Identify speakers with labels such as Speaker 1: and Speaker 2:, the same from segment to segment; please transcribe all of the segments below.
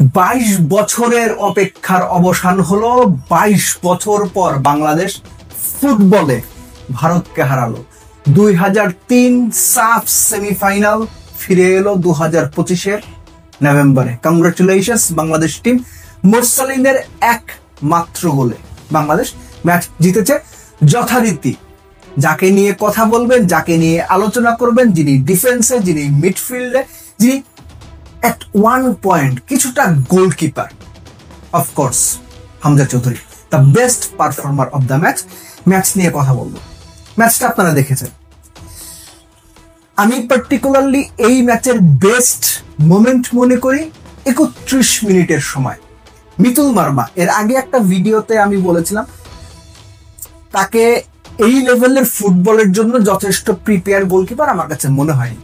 Speaker 1: 22 বছরের অপেক্ষার অবসান হলো। 22 বছর পর বাংলাদেশ ফুটবলে ভারতকে হারালো। 2003 সাফ সেমিফাইনাল ফিরে এলো 2025-এর নভেম্বরে। Congratulations Bangladesh team. মোরসালিনের একমাত্র গোলে বাংলাদেশ ম্যাচ জিতেছে। যথারীতি যাকে নিয়ে কথা বলবেন, যাকে নিয়ে আলোচনা করবেন, যিনি ডিফেন্সে, যিনি মিডফিল্ডে, যিনি at one point কিছুটা goalkeeper, of course Hamza Chowdhury, the best performer of the match. Match নিয়ে কথা বলবো। ম্যাচটা আপনারা দেখেছেন। আমি পার্টিকুলারলি এই ম্যাচের বেস্ট মোমেন্ট মনে করি 31 মিনিটের সময় মিতুল মার্মা। এর আগে একটা ভিডিওতে আমি বলেছিলাম তাকে এই লেভেলের ফুটবলের জন্য যথেষ্ট প্রিপেয়ার গোলকিপার আমার কাছে মনে হয়নি।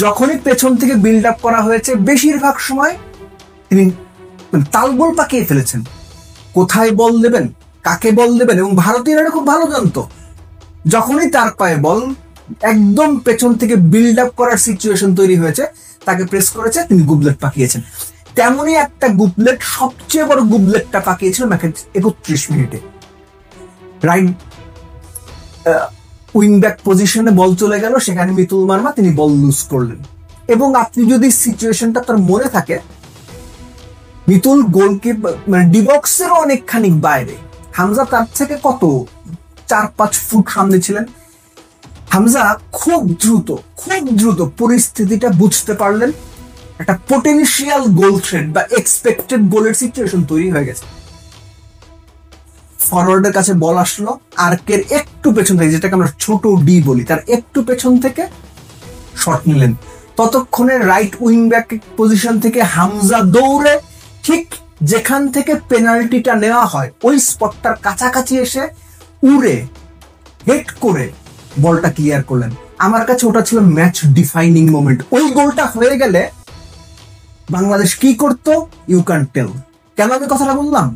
Speaker 1: যখনই পেছন থেকে বিল্ড আপ করা হয়েছে বেশিরভাগ সময় তিনি তালগোল পাকিয়ে ফেলেছেন। কোথায় বল দেবেন, কাকে বল দেবেন, এবং ভারতীয়রা খুব ভালো জানতো যখনই তার পায়ে বল একদম পেছন থেকে বিল্ড আপ করার সিচুয়েশন তৈরি হয়েছে তাকে প্রেস করেছে, তিনি গুবলেট পাকিয়েছেন। তেমনই একটা গুবলেট, সবচেয়ে বড় গুবলেটটা পাকিয়েছিল ম্যাচের 31 মিনিটে। রাইট উইং ব্যাক পজিশনে বল চলে গেল, সেখানে মিতুল মার্মা তিনি বল লুজ করলেন। এবং আপনি যদি সিচুয়েশনটা তার মনে থাকে, মিতুল গোলকিপার মানে ডিবক্সেরও অনেকখানি বাইরে, হামজা তার থেকে কত 4-5 ফুট সামনে ছিলেন। হামজা খুব দ্রুত পরিস্থিতিটা বুঝতে পারলেন। একটা পোটেনশিয়াল গোল থ্রেট বা এক্সপেক্টেড গোলের সিচুয়েশন তৈরি হয়ে গেছে। ফরওয়ার্ডের কাছে বল আসলো, আর্কের একটু পেছন থেকে, যেটাকে আমরা ছোট ডি বলি, তার একটু পেছন থেকে শট নিলেন। ততক্ষণে রাইট উইং ব্যাক পজিশন থেকে হামজা দৌড়ে ঠিক যেখান থেকে পেনাল্টিটা নেওয়া হয় ওই স্পটটার কাছাকাছি এসে উড়ে হেড করে বলটা ক্লিয়ার করলেন। আমার কাছে ওটা ছিল ম্যাচ ডিফাইনিং মোমেন্ট। ওই গোলটা হয়ে গেলে বাংলাদেশ কি করতো ইউ ক্যান টেল। কেন আমি কথাটা বললাম?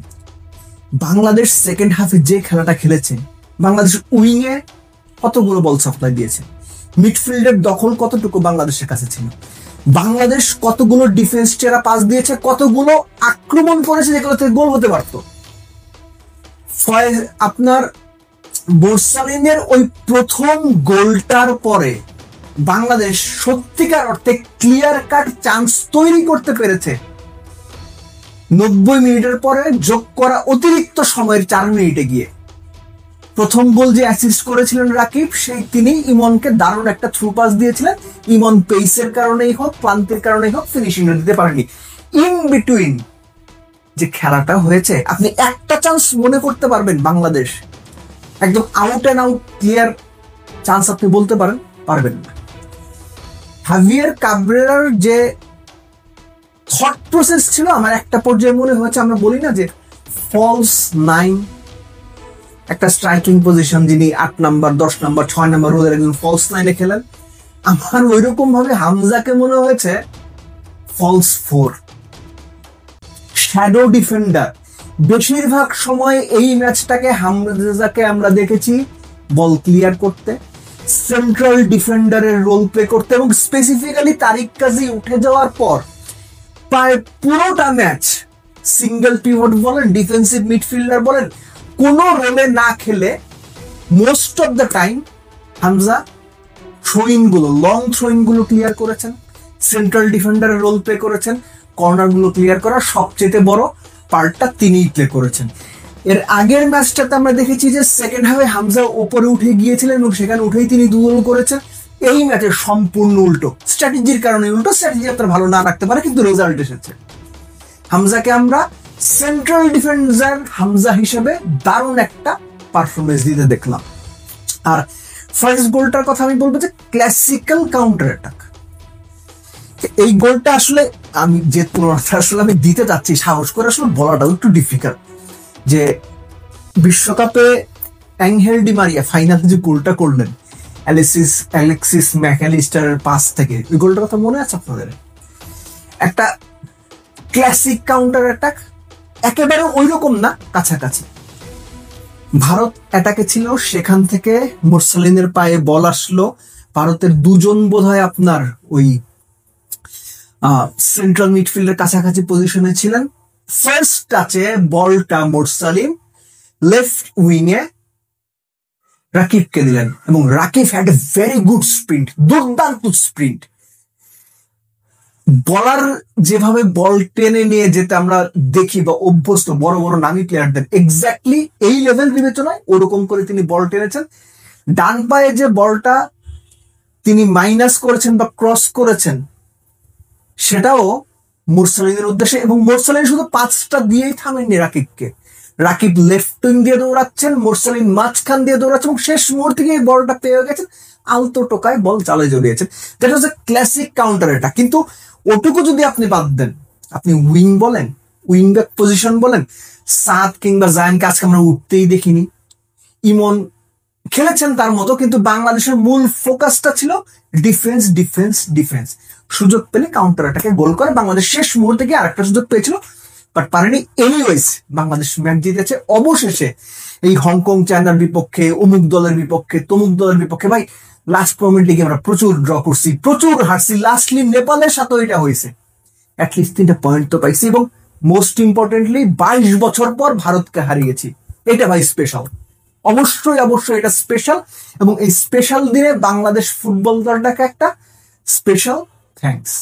Speaker 1: বাংলাদেশ সেকেন্ড হাফে যে খেলাটা খেলেছে, বাংলাদেশ উইংয়ে কতগুলো বল সাপ্লাই দিয়েছে, মিডফিল্ডের দখল কতটুকু বাংলাদেশের কাছে ছিল, বাংলাদেশ কতগুলো ডিফেন্স চেরা পাস দিয়েছে, কতগুলো আক্রমণ করেছে যেগুলো থেকে গোল হতে পারত। আপনার মোরসালিনের ওই প্রথম গোলটার পরে বাংলাদেশ সত্যিকার অর্থে ক্লিয়ার কাট চান্স তৈরি করতে পেরেছে 90 মিনিটের পরে যোগ করা অতিরিক্ত সময়ের 4 মিনিটে গিয়ে। প্রথম গোল যে অ্যাসিস্ট করেছিলেন রাকিব, সেই তিনি ইমনকে দারুণ একটা থ্রু পাস দিয়েছিলেন। ইমন পেসের কারণেই হোক, ক্লান্তির কারণেই হোক, ফিনিশিং দিতে পারেনি। ইন বিটুইন যে খেলাটা হয়েছে, আপনি একটা চান্স মনে করতে পারবেন বাংলাদেশ একদম out and out clear chance আপনি বলতে পারবেন না। হাভিয়ার কাবরেরার যে থট প্রসেস ছিল, আমার একটা পর্যায়ে মনে হয়েছে, আমরা বলি না যে ফলস 9, একটা স্ট্রাইকিং পজিশন, যিনি 8 নাম্বার, 10 নাম্বার, 6 নাম্বার রোলের একজন ফলস 9-এ খেলেন। আমার ওইরকম ভাবে হামজাকে মনে হয়েছে ফলস 4, শ্যাডো ডিফেন্ডার। বেশিরভাগ সময় এই ম্যাচটাকে হামজাকে আমরা দেখেছি বল ক্লিয়ার করতে, সেন্ট্রাল ডিফেন্ডারের রোল প্লে করতে, এবং স্পেসিফিক্যালি তারিক কাজী উঠে যাওয়ার পর প্রায় পুরোটা ম্যাচ সিঙ্গেল পিভট বলেন, ডিফেন্সিভ মিডফিল্ডার বলেন, কোন রোলে না খেলে most of the time Hamza থ্রোইনগুলো, লং থ্রোইনগুলো ক্লিয়ার করেছেন, সেন্ট্রাল ডিফেন্ডারের রোল প্লে করেছেন, কর্নারগুলো ক্লিয়ার করার সবচেয়ে বড় পার্টটা তিনিই প্লে করেছেন। এর আগের ম্যাচটাতে আমরা দেখেছি যে সেকেন্ড হাফে হামজা উপরে উঠে গিয়েছিলেন এবং সেখানে উঠেই তিনি 2 গোল করেছেন। এই ম্যাচের সম্পূর্ণ উল্টো, স্ট্র্যাটেজির কারণে উল্টো। স্ট্র্যাটেজি আপনার ভালো না রাখতে পারে, কিন্তু রেজাল্ট এসেছে। হামজাকে আমরা সেন্ট্রাল ডিফেন্ডার হামজা হিসেবে দারুণ একটা পারফরমেন্স দিতে দেখলাম। আর ফার্স্ট গোলটার কথা আমি বলবো যে ক্লাসিক্যাল কাউন্টার অ্যাটাক। এই গোলটা আসলে আমি যে তুলনাটা আসলে আমি দিতে চাচ্ছি, সাহস করে আসলে বলাটাও একটু ডিফিকাল্ট, যে বিশ্বকাপে অ্যাঙ্গেল ডি মারিয়া ফাইনালে যে গোলটা করলেন অ্যালেক্সিস ম্যাকঅ্যালিস্টারের পাস থেকে, ওই গোলটার কথা মনে আছে আপনাদের? একটা ক্লাসিক কাউন্টার অ্যাটাক, একেবারে ওই রকম না, কাছাকাছি। ভারত অ্যাটাকে ছিল, সেখান থেকে মোরসালিনের পায়ে বল আসলো, ভারতের 2 জন বোধহয় আপনার ওই সেন্ট্রাল মিডফিল্ডের কাছাকাছি পজিশনে ছিলেন। ফার্স্ট টাচে বলটা মোরসালিম লেফট উইংয়ে রাকিবকে দিলেন এবং Rakib had a very good sprint, দুর্দান্ত স্প্রিন্ট। বলার যেভাবে বল টেনে নিয়ে যেতে আমরা দেখি বা অভ্যস্ত বড় বড় নামী প্লেয়ারদের, এক্স্যাক্টলি এই লেভেল বিবেচনায় ওরকম করে তিনি বল টেনেছেন। ডান পায়ে যে বলটা তিনি মাইনাস করেছেন বা ক্রস করেছেন সেটাও মুরসালিনের উদ্দেশ্যে, এবং মোরসালিন শুধু পাঁচটা দিয়েই থামেননি রাকিবকে। রাকিব লেফট উইং দিয়ে দৌড়াচ্ছেন, মোরসালিন মাঝখান দিয়ে দৌড়াচ্ছেন এবং শেষ মুহূর্তে গিয়ে বলটা পেয়ে গেছেন, আলতো টোকায় বল জালে জড়িয়েছেন। That was A classic counter এটা। কিন্তু ওটুকু যদি আপনি বাদ দেন, আপনি উইং বলেন, উইং ব্যাক পজিশন বলেন, সাদ কিংবা জায়ানকে আজকে আমরা উঠতেই দেখিনি। ইমন খেলেছেন তার মতো, কিন্তু বাংলাদেশের মূল ফোকাসটা ছিল ডিফেন্স ডিফেন্স ডিফেন্স। সুযোগ পেলে কাউন্টার অ্যাটাকে গোল করে বাংলাদেশ শেষ মুহূর্তে গিয়ে আরেকটা সুযোগ পেয়েছিল, বাট পারেনি। এনিওয়েজ বাংলাদেশ ম্যাচ জিতেছে অবশেষে এই হংকং চায়নার বিপক্ষে, অমুক দলের বিপক্ষে, তমুক দলের বিপক্ষে। ভাই লাস্ট মোমেন্টে গিয়ে আমরা প্রচুর ড্র করছি, প্রচুর হারছি, লাস্টলি নেপালের সাথে এটা হয়েছে। অ্যাটলিস্ট 3টা পয়েন্ট তো পাইছি এবং মোস্ট ইম্পর্টেন্টলি 22 বছর পর ভারতকে হারিয়েছি। এটা ভাই স্পেশাল, অবশ্যই অবশ্যই এটা স্পেশাল। এবং এই স্পেশাল দিনে বাংলাদেশ ফুটবল দলটাকে একটা স্পেশাল থ্যাঙ্কস।